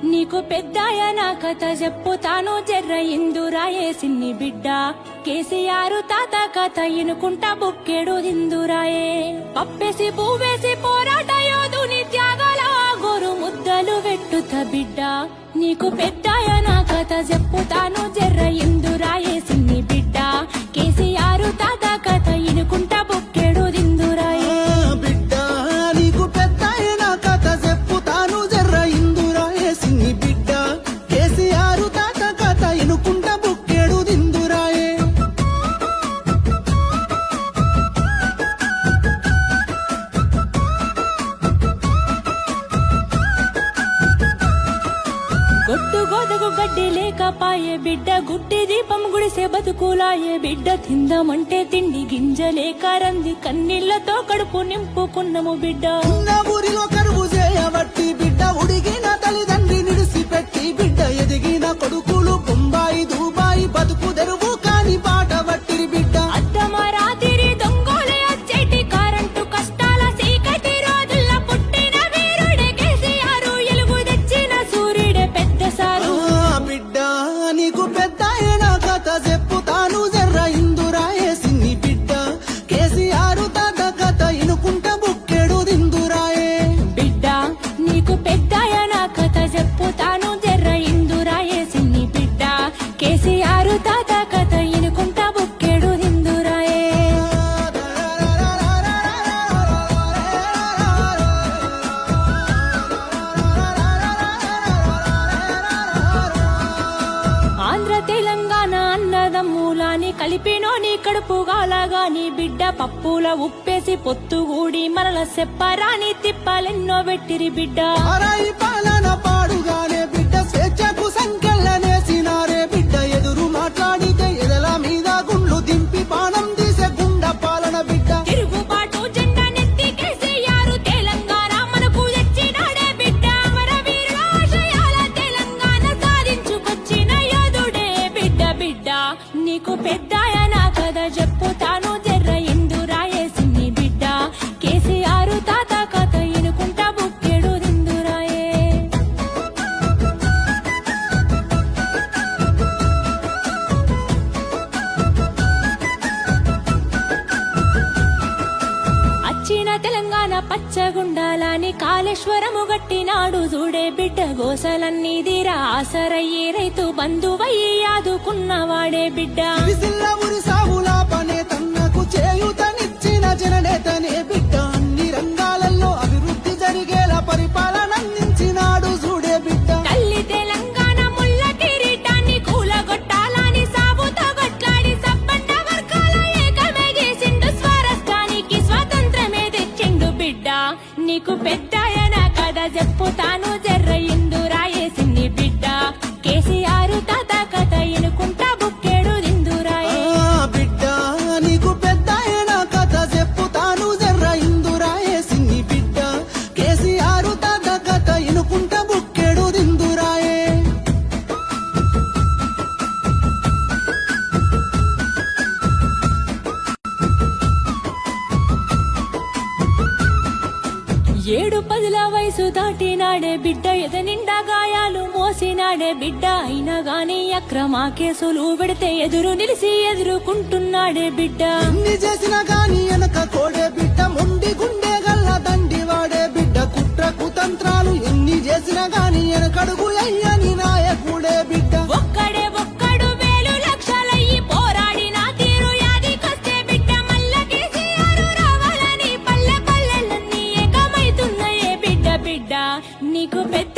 నీకు పెద్దాయ నా కథ చెప్పుతాను జర్ర ఇందురాయే సిన్ని బిడ్డ కేసీఆర్ తాత కథ ఇనుకుంటా బుక్కెడు దిందురాయే పప్పేసి పువ్వేసి పోరాట యోధుని త్యాగాల గోరు ముద్దలు వెట్టుత బిడ్డ నీకు పెద్దాయ నా కథ చెప్పుతాను జర్ర ఇందురాయే సిన్ని బిడ్డ కేసీఆర్ తాత కథ ఇనుకుంటా బుక్కెడు దిందురాయే బిడ్డ నీకు పెద్దాయ నా కథ చెప్పుతాను జర్ర ఇందురాయే సిన్ని బిడ్డ కేసీఆర్ తాత కథ ఇనుకుంటా బుక్కెడు దిందురాయే గొట్టు గోదకు గడ్డి లేకపాయే బిడ్డ గుడ్డి దీపం గుడిసే బతుకులాయే బిడ్డ తిందామంటే తిండి గింజలేక రంది కన్నీళ్లతో కడుపు నింపుకున్నము బిడ్డ ఉన్న ఊరిలో కరువు చేయబట్టి బిడ్డ ఉడిగిన తల్లిదండ్రి నిడిసిపెట్టి బిడ్డ ఎదిగిన కొడుకులు బొంబాయి దుబాయి బతుకు తెరువు కాని పాట పట్టిరి బిడ్డ అద్దమరాతిరి దొంగోలే అచ్చేటి కరెంటు కష్టాల చీకటి రోజుల్ల పుట్టిన వీరుడే కేసీఆర్ ఎలుగు తెచ్చిన సూర్యుడే పెద్ద సారు బిడ్డ నీకు పెద్దాయ నా కథ చెప్పుతాను జర్ర ఇందురాయే సిన్ని బిడ్డ కేసీఆర్ తాత కథ ఇనుకుంటా బుక్కెడు దిందురాయే బిడ్డ నీకు పెద్దాయ నా కథ చెప్పుతాను జర్ర ఇందురాయే సిన్ని బిడ్డ కేసీఆర్ తాత కథ ఇనుకుంటా బుక్కెడు దిందురాయే ఆంధ్ర తెలంగాణ అన్నదమ్ములాని కలిపినోని కడుపుగాలగాని బిడ్డ పప్పుల ఉప్పేసి పొత్తుగూడి మనల సెప్పరాని తిప్పాలెన్నో పెట్టిరి బిడ్డ అరాయి పాలన పాడుగానే బిడ్డ స్వేచ్ఛకు సంకెళ్ళనేసినారే బిడ్డ ఎదురు మాట్లాడితే ఎదల మీద గుండ్లు దింపి బాణం తీసే గుండ పాలన బిడ్డ తిరుగుబాటు జెండా నెత్తి కేసీఆర్ తెలంగాణ మనకు తెచ్చినాడే బిడ్డ అమరవీరుల ఆశయాల తెలంగాణ సాధించుకొచ్చిన యోధుడే బిడ్డ బిడ్డ నీకు పెద్దాయ నా కథ చెప్పుతాను జర్ర ఇందురాయే సిన్ని బిడ్డ కేసీఆర్ తాత కథ ఇనుకుంటా బుక్కెడు దిందురాయే అచ్చిన తెలంగాణ పచ్చగుండాలని కాళేశ్వరము గట్టినాడు చూడే బిడ్డ గోసలన్నీ తీరా ఆసరయ్యి రైతు బంధువయ్యి ఆదుకున్నవాడే బిడ్డ విసిల్ల ఉరి సాగుల పనే తన్నకు చేయుతనిచ్చిన జననేతనే బిడ్డ అన్ని రంగాలలో అభివృద్ధి జరిగేలా పరిపాలన అందించినాడు చూడే బిడ్డ తల్లి తెలంగాణ ముల్ల కిరీటాన్ని కూలగొట్టాలని సాగుతో గొట్లాడి సబ్బండ వర్గాల ఏకమే చేసిండు స్వరాష్ట్రానికి స్వాతంత్రమే తెచ్చిండు బిడ్డ నీకు పెద్దాయ నా కథ చెప్పుతాను జర్ర ఇందురాయే సిన్ని బిడ్డ కేసీఆర్ తాత కథ ఇనుకుంటా బుక్కెడు దిందురాయే బిడ్డ నీకు పెద్దాయ నా కథ చెప్పుతాను జర్ర ఇందురాయే సిన్ని బిడ్డ కేసీఆర్ తాత కథ ఇనుకుంటా బుక్కెడు దిందురాయే ఏడు పదుల వయసు దాటినాడే బిడ్డ ఎద నిండా గాయాలు మోసినాడే బిడ్డ అయినా గాని అక్రమ కేసులు పెడితే ఎదురు నిలిసి ఎదుర్కొంటున్నాడే బిడ్డ ఎన్ని చేసినా గాని వెనక కోడే బిడ్డ మొండి గుండె గల్ల దండి వాడే బిడ్డ కుట్ర కుతంత్రాలు ఎన్ని చేసినా గాని వెనకడుగు అయ్యని నాయకుడే బిడ్డ ఒక్కడు వేలు లక్షలయ్యి పోరాడిన తీరు యాదికొస్తే బిడ్డ మల్ల కేసీఆర్ రావాలని పల్లె పల్లెలన్నీ ఏకమైతున్నాయే బిడ్డ బిడ్డ నీకు పెద్ద